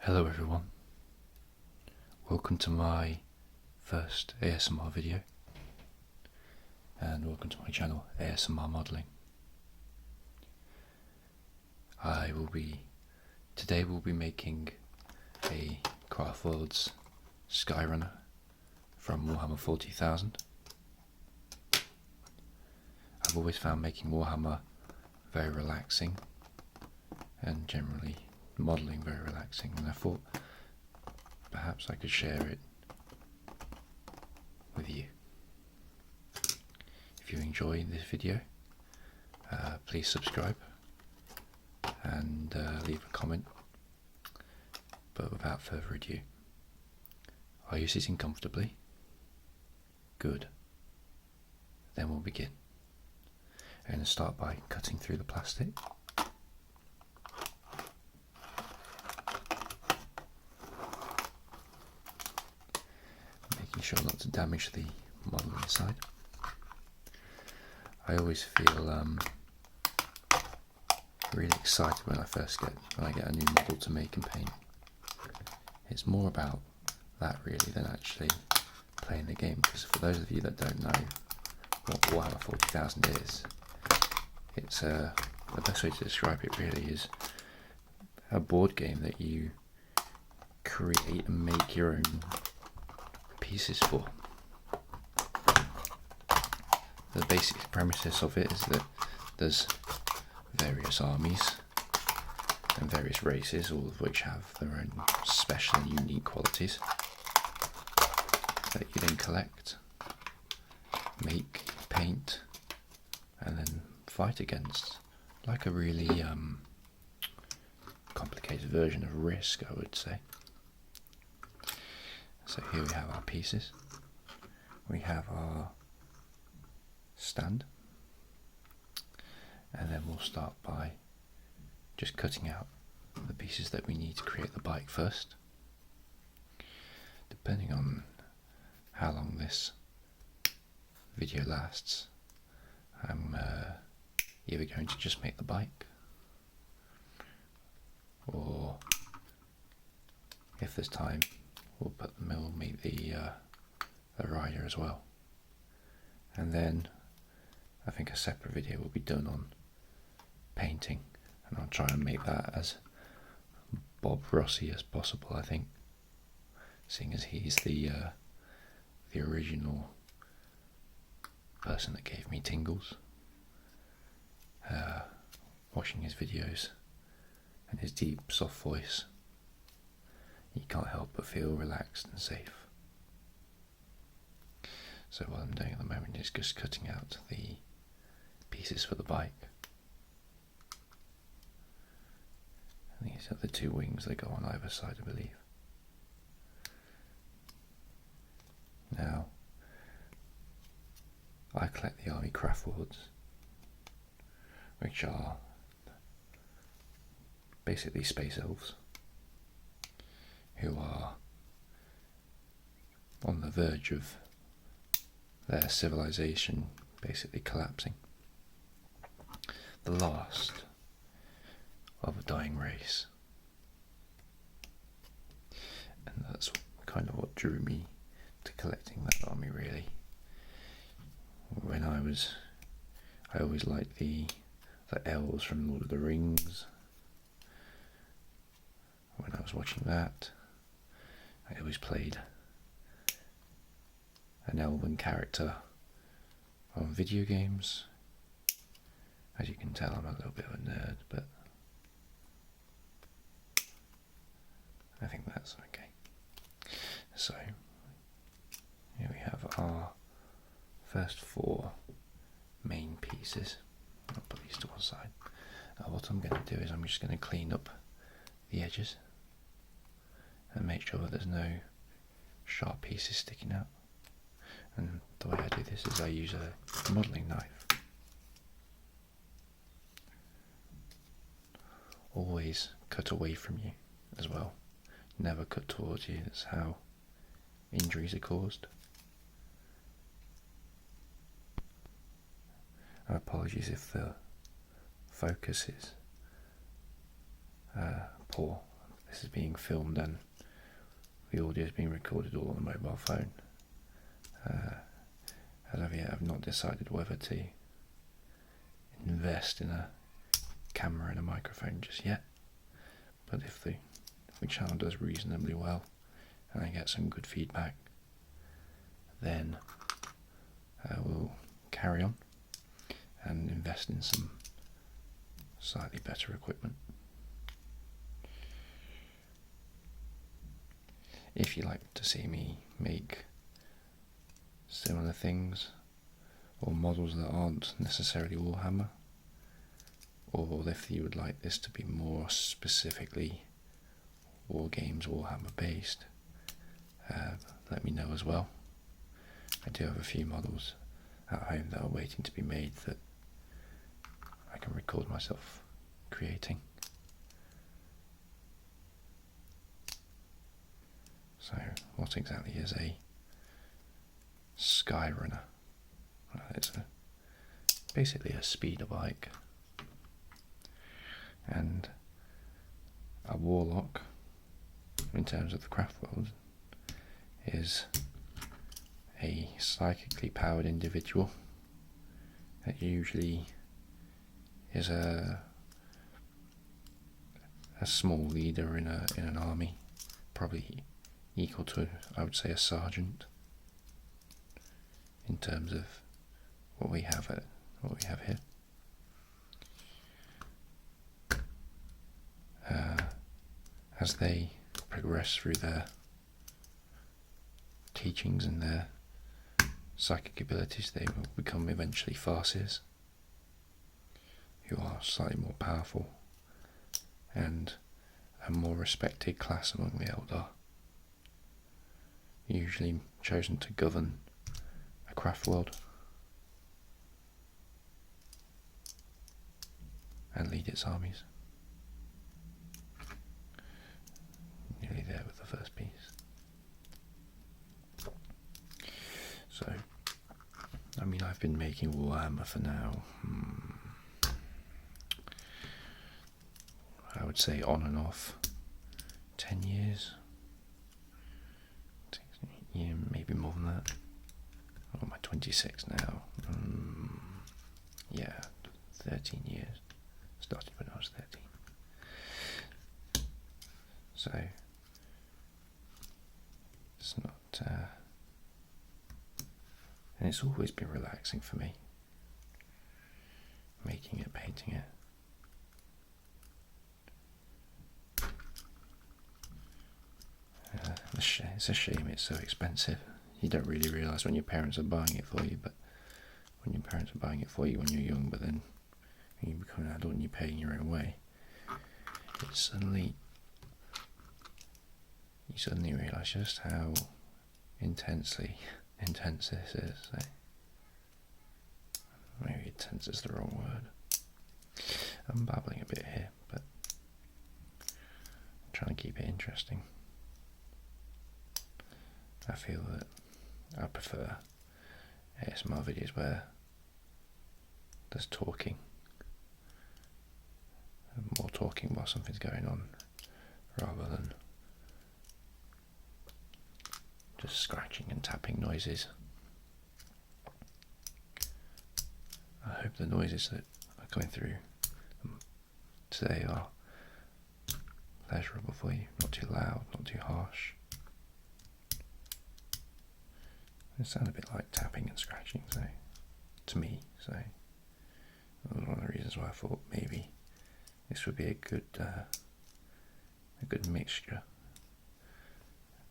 Hello everyone, welcome to my first ASMR video and welcome to my channel ASMR Modelling. Today we'll be making a Craftworld's skyrunner from Warhammer 40,000. I've always found making Warhammer very relaxing and generally modelling very relaxing, and I thought perhaps I could share it with you. If you enjoy this video, please subscribe and leave a comment. But without further ado, are you sitting comfortably? Good. Then we'll begin. I'm going to start by cutting through the plastic. Making sure not to damage the model inside. I always feel really excited when I get a new model to make and paint. It's more about that really than actually playing the game, because for those of you that don't know what Warhammer 40,000 is, it's the best way to describe it really is a board game that you create and make your own pieces for. The basic premises of it is that there's various armies and various races, all of which have their own special and unique qualities that you then collect, make, paint, and then fight against, like a really complicated version of Risk, I would say. So here we have our pieces. We have our stand, and then we'll start by just cutting out the pieces that we need to create the bike first. Depending on how long this video lasts, I'm either going to just make the bike, or if there's time, we'll meet the rider as well. And then I think a separate video will be done on painting, and I'll try and make that as Bob Rossi as possible, I think, seeing as he's the original person that gave me tingles watching his videos, and his deep soft voice. You can't help but feel relaxed and safe. So what I'm doing at the moment is just cutting out the pieces for the bike. And these are the two wings that go on either side, I believe. Now, I collect the army Craftworlds, which are basically space elves who are on the verge of their civilization basically collapsing. The last of a dying race. And that's kind of what drew me to collecting that army, really. I always liked the elves from Lord of the Rings. When I was watching that, I always played an elven character on video games. As you can tell, I'm a little bit of a nerd, but I think that's okay. So here we have our first four main pieces. I'll put these to one side. What I'm going to do is I'm just going to clean up the edges and make sure that there's no sharp pieces sticking out. And the way I do this is I use a modelling knife. Always cut away from you as well. Never cut towards you. That's how injuries are caused. Apologies if the focus is poor. this is being filmed and the audio is being recorded all on a mobile phone. As of yet, I've not decided whether to invest in a camera and a microphone just yet. But if the channel does reasonably well and I get some good feedback, then we'll carry on and invest in some slightly better equipment. If you'd like to see me make similar things or models that aren't necessarily Warhammer, or if you would like this to be more specifically War Games Warhammer based, let me know as well. I do have a few models at home that are waiting to be made that I can record myself creating. So, what exactly is a skyrunner? It's basically a speeder bike, and a warlock, in terms of the Craftworld, is a psychically powered individual that usually is a small leader in an army, probably equal to, I would say, a sergeant in terms of what we have here. As they progress through their teachings and their psychic abilities, they will become eventually farces, who are slightly more powerful and a more respected class among the Eldar, usually chosen to govern a Craftworld and lead its armies. Nearly there with the first piece. So, I mean, I've been making Warhammer for now, I would say on and off, 10 years. Yeah, maybe more than that. Oh, I'm 26 now. Yeah, 13 years. Started when I was 13. So, it's not... and it's always been relaxing for me. Making it, painting it. It's a shame it's so expensive. You don't really realise when your parents are buying it for you, but when your parents are buying it for you when you're young, but then when you become an adult and you're paying your own way, you suddenly realise just how intense this is. So maybe intense is the wrong word. I'm babbling a bit here, but I'm trying to keep it interesting. I feel that I prefer ASMR videos where there's talking, more talking while something's going on, rather than just scratching and tapping noises. I hope the noises that are going through today are pleasurable for you, not too loud, not too harsh. It sounds a bit like tapping and scratching, so to me, so that was one of the reasons why I thought maybe this would be a good mixture,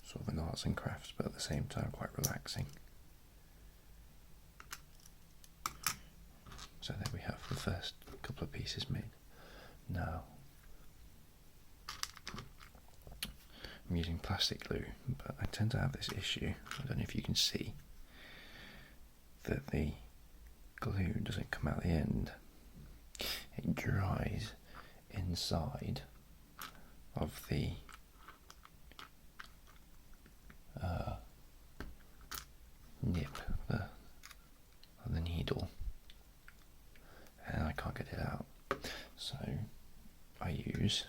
sort of an arts and crafts, but at the same time quite relaxing. So there we have the first couple of pieces made. Now I'm using plastic glue, but I tend to have this issue, I don't know if you can see, that the glue doesn't come out the end. It dries inside of the nip of the needle, and I can't get it out. So I use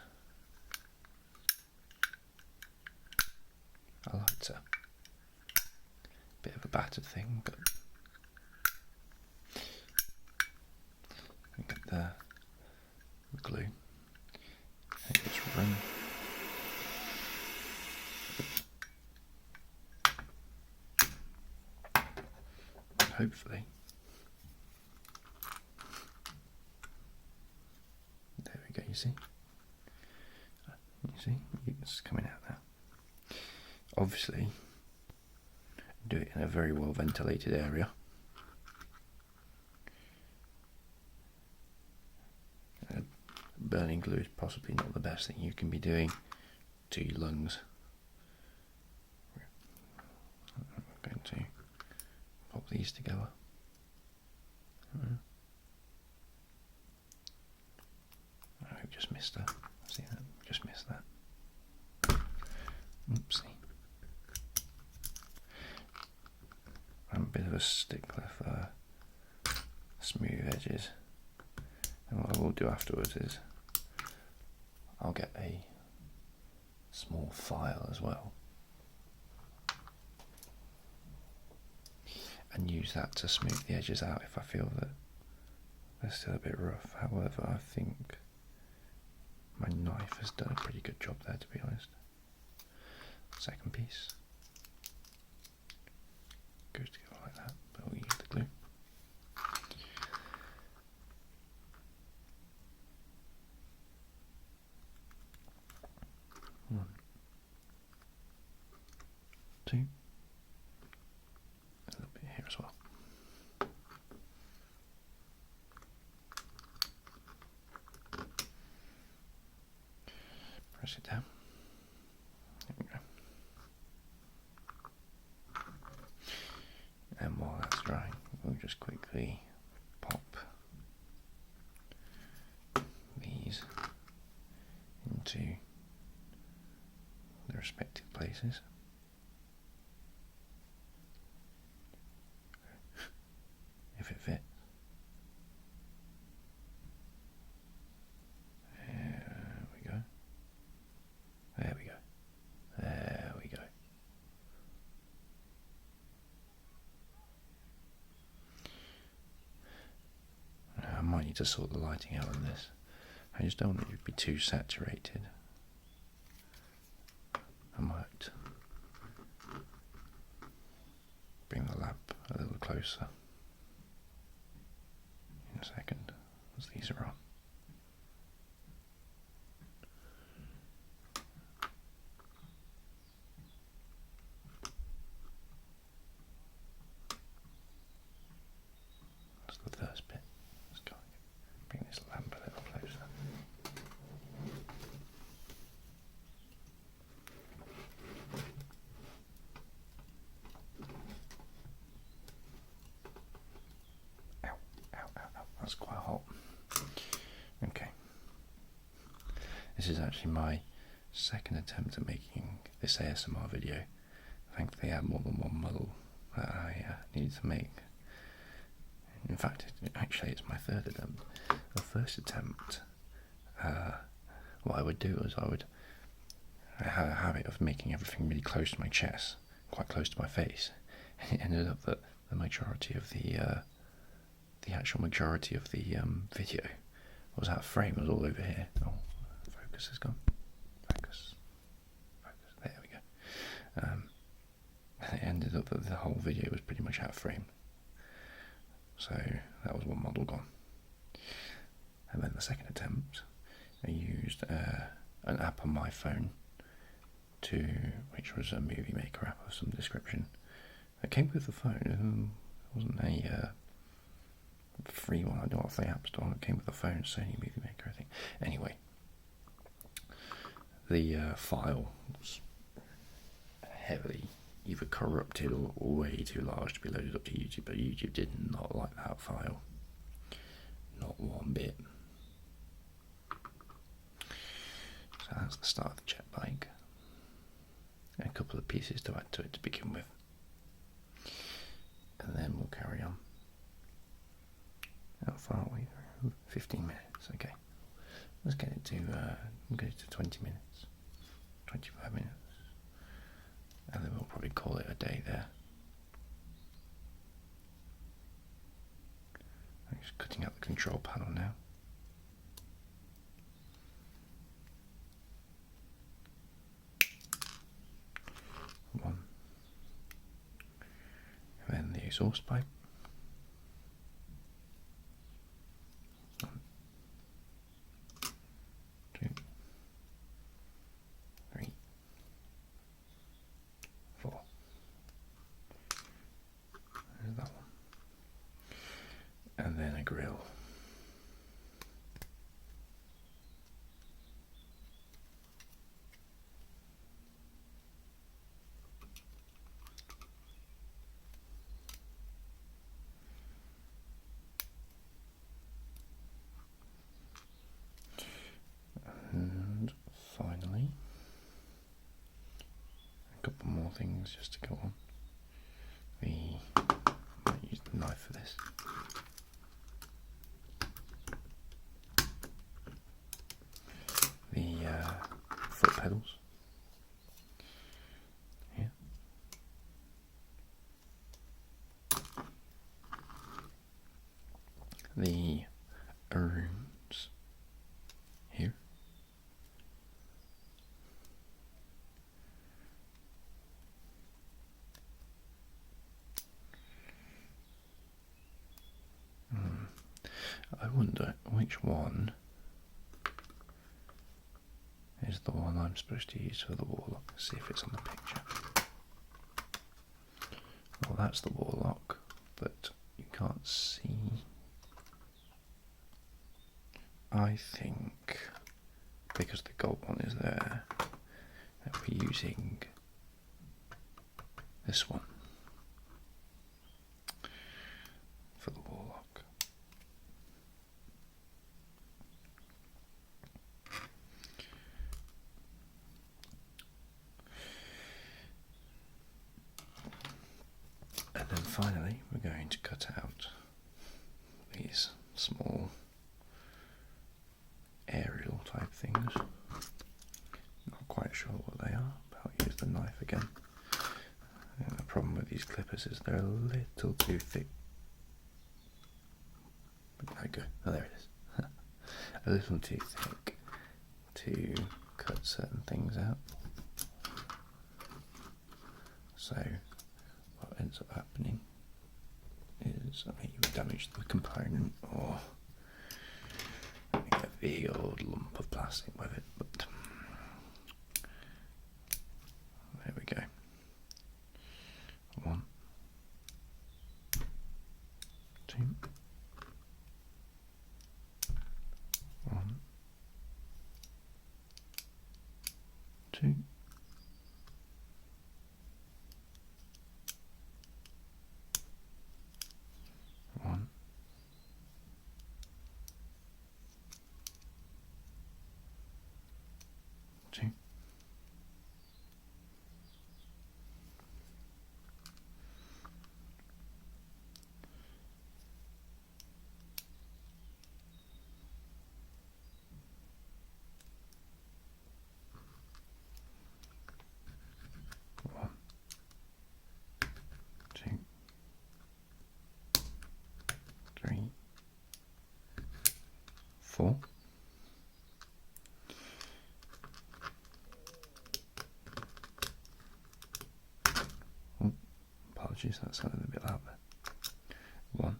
battered thing, but we get the glue and just run. Hopefully, there we go. You see, it's coming out now. Obviously, do it in a very well ventilated area. Burning glue is possibly not the best thing you can be doing to your lungs. I'm going to pop these together. I just missed that. See that? Just missed that. Oopsie. I'm a bit of a stickler for smooth edges. And what I will do afterwards is I'll get a small file as well and use that to smooth the edges out if I feel that they're still a bit rough. However, I think my knife has done a pretty good job there, to be honest. Second piece goes together like that, but we'll use the glue. One, two, a little bit here as well. Press it down. There we go. And while that's drying, we'll just quickly pop these into the respective places. If it fits. There we go. There we go. There we go. I might need to sort the lighting out on this. I just don't want it to be too saturated. I might bring the lamp a little closer in a second as these are on. That's the first bit. Let's go bring this lamp a little closer. That's quite hot. Okay. This is actually my second attempt at making this ASMR video. Thankfully I had more than one model that I needed to make. In fact, actually it's my third attempt. The first attempt, what I would do is I had a habit of making everything really close to my chest, quite close to my face. And it ended up that the majority of the actual majority of the video was out of frame. It was all over here. Oh, focus has gone. Focus. There we go. And it ended up that the whole video was pretty much out of frame. So that was one model gone. And then the second attempt, I used an app on my phone which was a movie maker app of some description. It came with the phone. It wasn't a free one. I don't know if the App Store. It came with the phone. Sony Movie Maker, I think. Anyway, the file was heavily either corrupted or way too large to be loaded up to YouTube, but YouTube did not like that file. Not one bit. So that's the start of the jet bike. And a couple of pieces to add to it to begin with. And then we'll carry on. How far are we? 15 minutes, okay. Let's get it to 20 minutes. 25 minutes. And then we'll probably call it a day there. cutting out the control panel now. One. And then the exhaust pipe. One, two, three, four. There's that one. And then a grill. And finally, a couple more things just to go on. I might use the knife for this. The foot pedals here. The urns here. I wonder which one is the one I'm supposed to use for the warlock. See if it's on the picture. Well, that's the warlock, but you can't see. I think because the gold one is there, that we're using this one for the warlock. And then finally, we're going to cut out these small aerial type things. Not quite sure what they are, but I'll use the knife again. And the problem with these clippers is they're a little too thick. There we go. Oh, there it is. A little too thick to cut certain things out. So what ends up happening is I either damage the component or get a big old lump of plastic with it, but there we go. One, two, one, two, one, two, one, two, three, four. Oh, apologies, that sounded a bit loud there. One,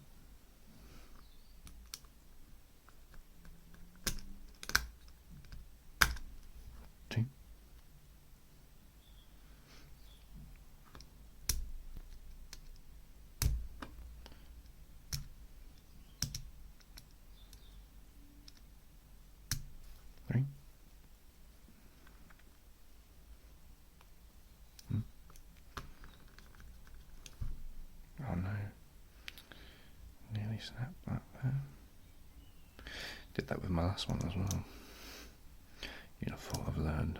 two, three, oh no, nearly snapped that there. Did that with my last one as well. You'd have thought I've learned.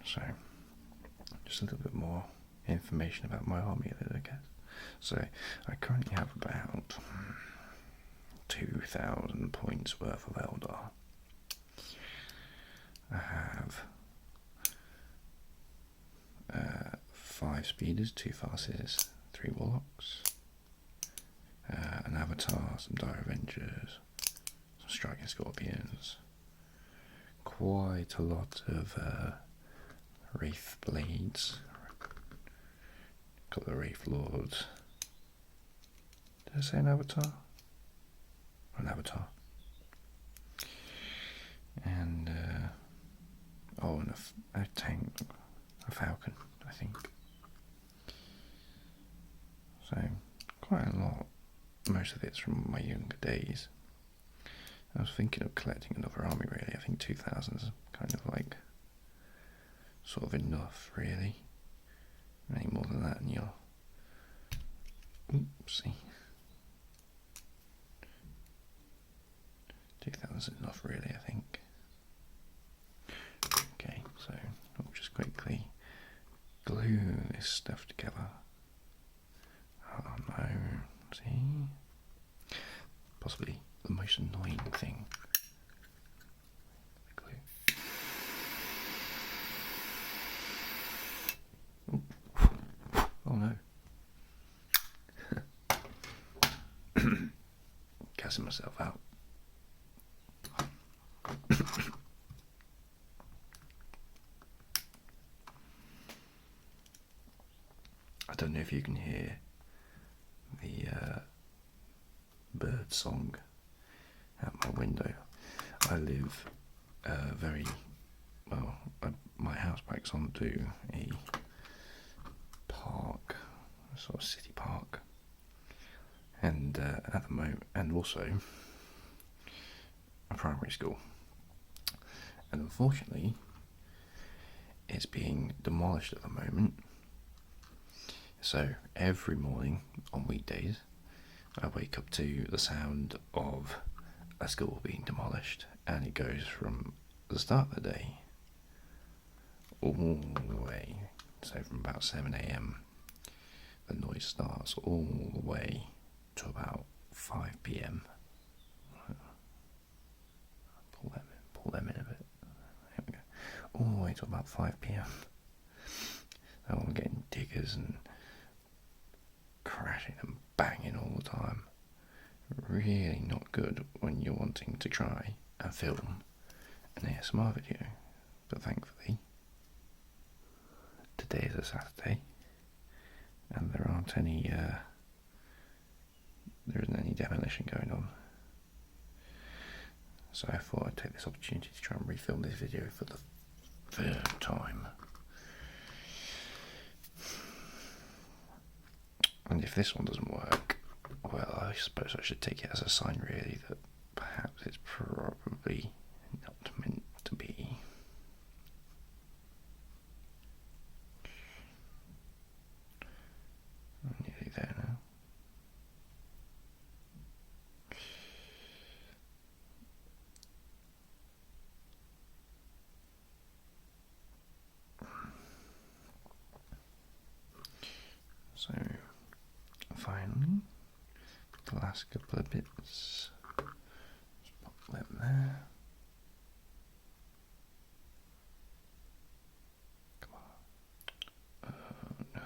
So, just a little bit more information about my army, I guess. So, I currently have about 2,000 points worth of Eldar. I have 5 speeders, 2 farces, 3 warlocks, an avatar, some dire avengers, some striking scorpions, quite a lot of wraith blades, a couple of wraith lords. Did I say an avatar? An avatar. And and a tank, a falcon, I think. So quite a lot. Most of it's from my younger days. I was thinking of collecting another army really. I think 2000 is kind of like sort of enough really. Any more than that and you're oopsie. 2000 is enough really, I think. Okay, so I'll just quickly glue this stuff together. Oh no, see? Possibly the most annoying thing. The glue. Oh no. Gassing myself out. I don't know if you can hear the bird song out my window. I live very well. My house backs onto a park, a sort of city park, and at the moment, and also a primary school. And unfortunately, it's being demolished at the moment. So every morning on weekdays, I wake up to the sound of a school being demolished, and it goes from the start of the day all the way, so from about 7 AM, the noise starts all the way to about 5 PM. Pull them in a bit. There we go. All the way to about 5 PM. So I'm getting diggers and crashing and banging all the time. Really not good when you're wanting to try and film an ASMR video. But thankfully, today is a Saturday, and there isn't any demolition going on. So I thought I'd take this opportunity to try and refilm this video for the third time. And if this one doesn't work, well, I suppose I should take it as a sign really that perhaps it's probably not meant to be. I'm nearly there now. So finally, the last couple of bits, just pop them there. Come on. Oh no.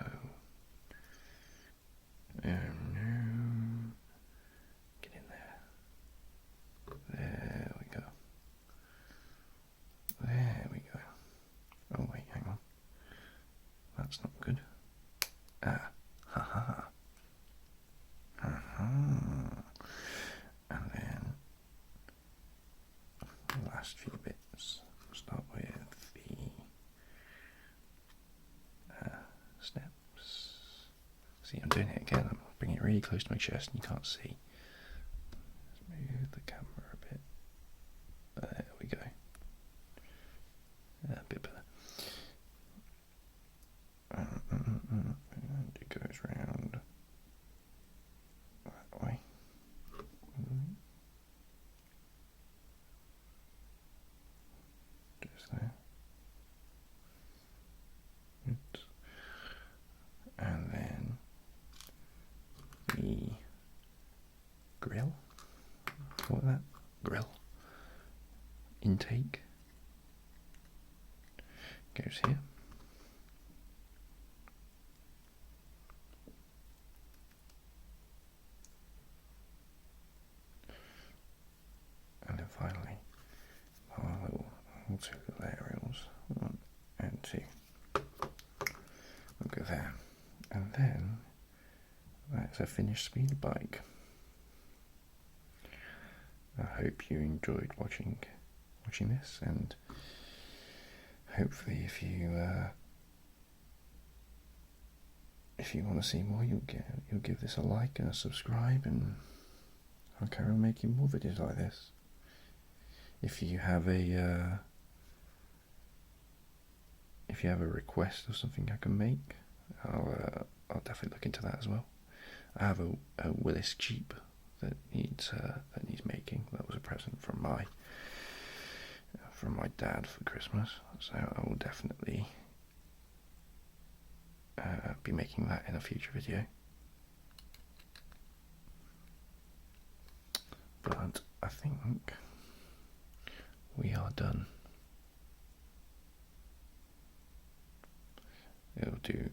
Oh no. Get in there. There we go. There we go. Oh wait, hang on. That's not good. Ah. Haha. And then the last few bits. Start with the steps. See, I'm doing it again. I'm bringing it really close to my chest and you can't see. Let's move the camera a bit. There we go. A bit better. And it goes round that way. Just there. Oops. And then the grill. What was that? Grill. Intake goes here. And then finally, our little two little aerials, 1 and 2. We'll go there. And then that's a finished speed bike. I hope you enjoyed watching this, and hopefully if you want to see more, you'll give this a like and a subscribe, and I'll carry on making more videos like this. If you have a request of something I can make, I'll definitely look into that as well. I have a Willis Jeep that needs making. That was a present from my dad for Christmas, so I will definitely be making that in a future video. But I think we are done.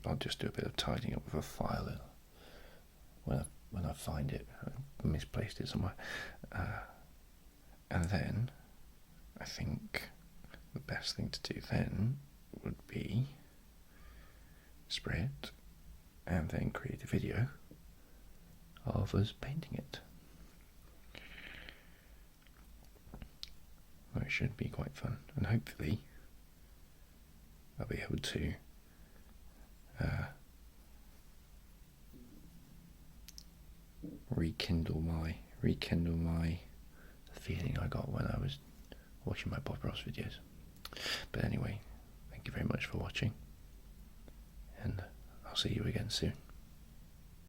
I'll just do a bit of tidying up with a file when I find it. I misplaced it somewhere, and then I think the best thing to do then would be spray it and then create a video of us painting it. Well, it should be quite fun, and hopefully I'll be able to rekindle my feeling I got when I was watching my Bob Ross videos. But anyway, thank you very much for watching, and I'll see you again soon.